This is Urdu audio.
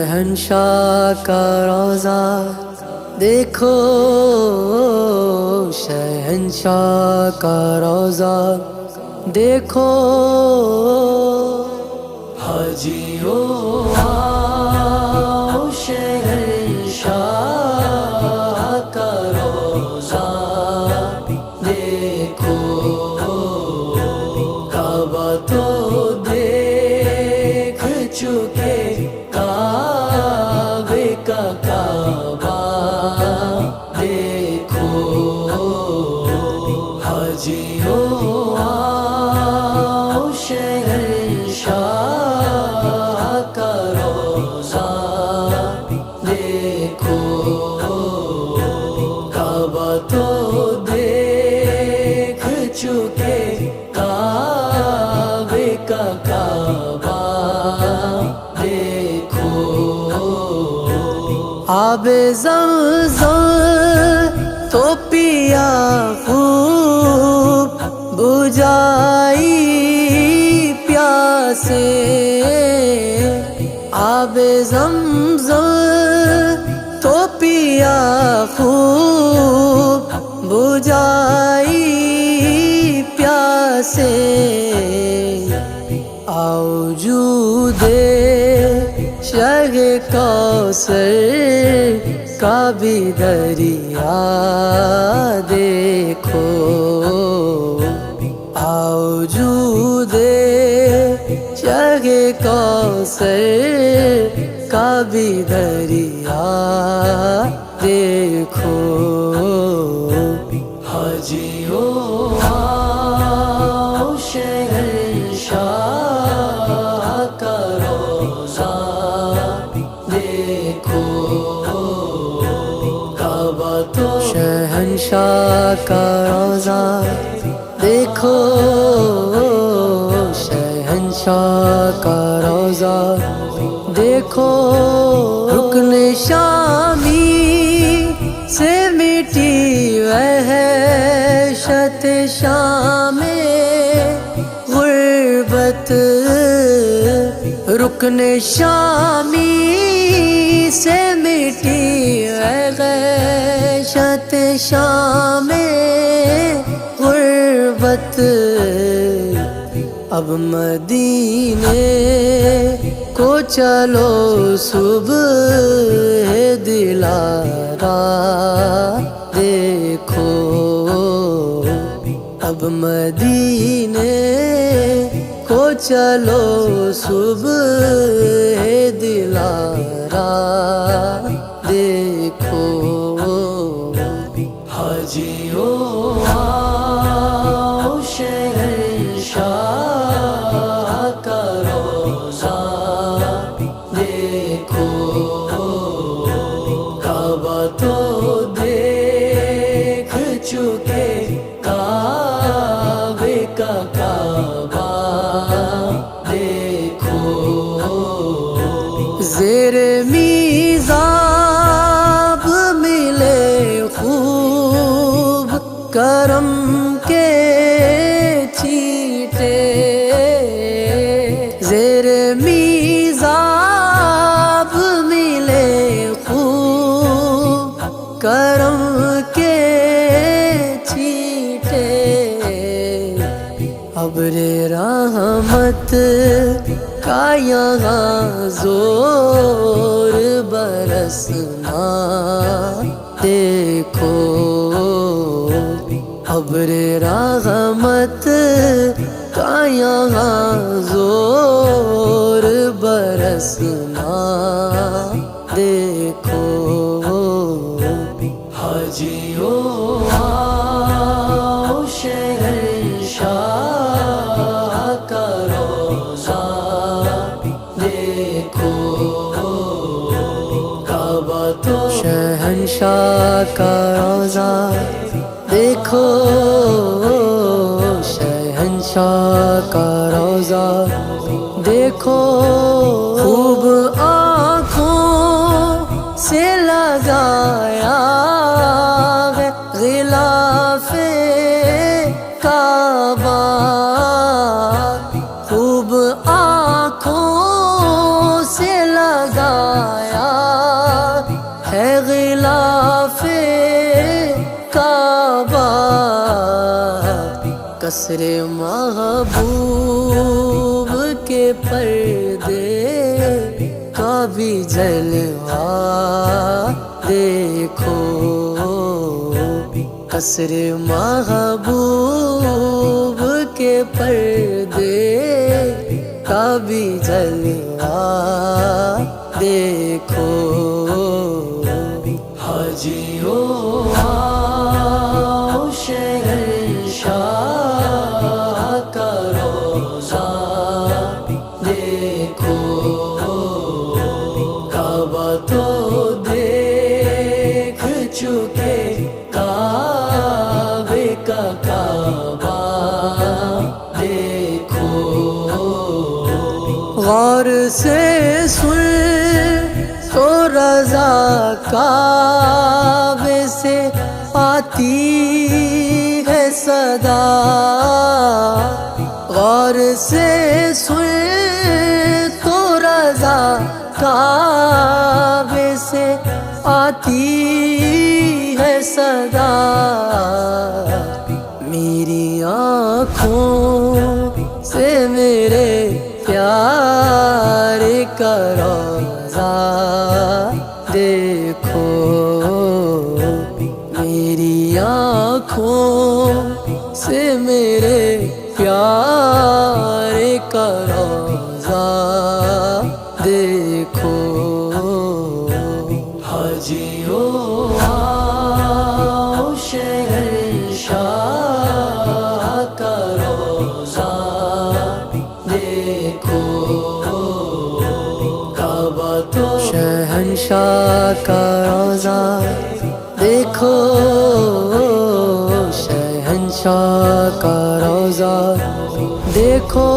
شہنشاہ کا روضہ دیکھو، شہنشاہ کا روضہ دیکھو، حاجیو آؤ شہنشاہ کا روضہ دیکھو، کعبہ تو دیکھ چکے، کعبے کا کعبہ دیکھو، حاجیو آؤ شہنشاہ کا روضہ دیکھو، کعبہ تو دیکھ چکے، کعبے کا کعبہ دیکھو، آب زمزم تو پیا خوب، بجھائی پیاسے، آب زمزم تو پیا خوب، بجھائی پیاسے، آؤ جودے شہ کوثر کا بھی دریا دیکھو، آؤ جودے شہ کوثر کا بھی دریا دیکھو، حاجیو آؤ شہنشاہ کا روضہ دیکھو، کعبہ تو شہنشاہ کا روضہ دیکھو، شہنشاہ کا روضہ دیکھو، رکن شامی سے مٹی وحشت شام غربت، رکن شامی سے مٹی وحشت شام غربت، اب مدینے کو چلو صبح دلارا دیکھو، اب مدینے کو چلو صبح دلارا دیکھو، حاجیو آؤ شہنشاہ کا روضہ دیکھو، کعبہ تو دیکھ چکے، کعبے کا کعبہ دیکھو، زیر میزاب ملے خوب کرم کے چھیٹے، زیر میزاب ملے خوب کرم کے چھیٹے، ابر رحمت کا یہاں زور برسنا دیکھو، ابر رحمت کا یہاں زور برسنا دیکھو، حاجیو آؤ شہنشاہ کا روضہ دیکھو، کعبہ تو شہنشاہ کا روضہ دیکھو، شہنشاہ کا روضہ دیکھو، خوب آنکھوں سے لگا قصر محبوب کے پردے کا بھی جلوہ دیکھو، قصر محبوب کے پردے کا بھی جلوہ دیکھو۔ حاجیو آؤ شہنشاہ کا روضہ دیکھو، کعبہ تو دیکھ چکے، کعبے کا کعبہ دیکھو، غور سے سن تو رضا کعبے سے آتی ہے صدا، غور سے سن تو رضا کعبے سے آتی ہے صدا، میری آنکھوں سے میرے پیارے کا روضہ دیکھو، میری آنکھوں سے میرے پیارے کا روضہ دیکھو۔ حاجیو آؤ شہنشاہ کا روضہ دیکھو، کعبہ تو شہنشاہ کا روضہ دیکھو، شہنشاہ کا روضہ دیکھو۔